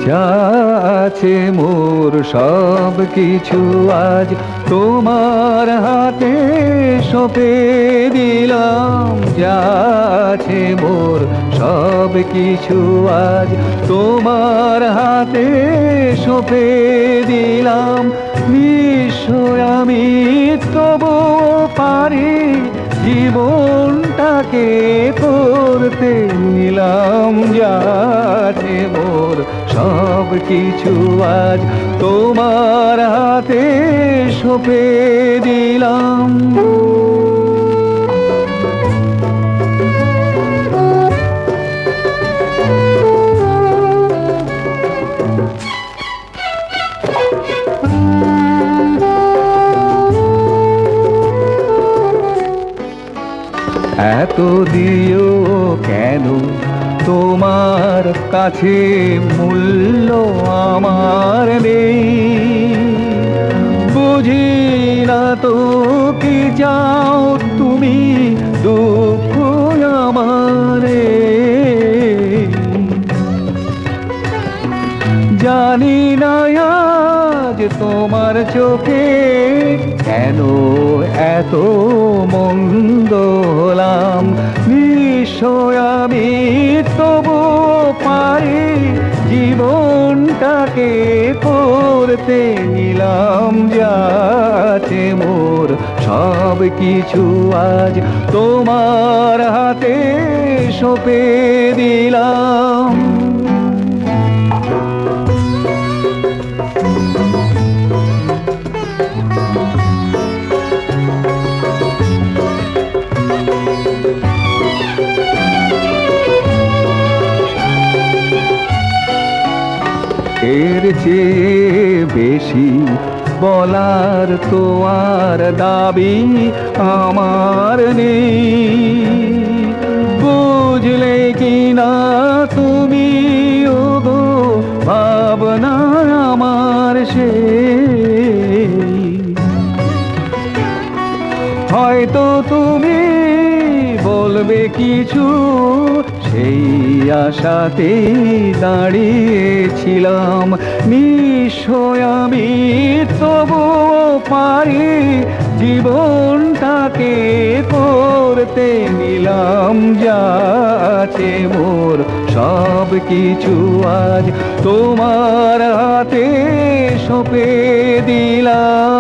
যা আছে মোর সব কিছু আজ তোমার হাতে সঁপে দিলাম। যা আছে মোর সব কিছু আজ তোমার হাতে সঁপে দিলাম। নিশ্চয় আমি তবু পারি জীবনটাকে করতে নিলাম। যা আছে মোর সব কিছু আজ তোমার হাতে সঁপে দিলাম। এত দিও কেন তোমার কাছে মূল্য আমার নেই। বুঝি না তো কি চাও তুমি দুঃখ আমারে। জানি না আজ তোমার চোখে কেন এত মন্দ হলাম। নিশ্চয় আমি তবু পারি জীবনটাকে করতে নিলাম। যা আছে মোর সব কিছু আজ তোমার হাতে সঁপে দিলাম। এর চেয়ে বেশি বলার তো আর দাবি আমার নেই। বুঝলে কি না তুমি ওগো ভাবনা আমার সেই। হয়তো তুমি বলবে কিছু সেই আশাতেই দাঁড়িয়েছিলাম। নিশ্চয় আমি তবু পারি জীবনটাকে করতে নিলাম। যা আছে মোর সব কিছু আজ তোমার হাতে সঁপে দিলাম।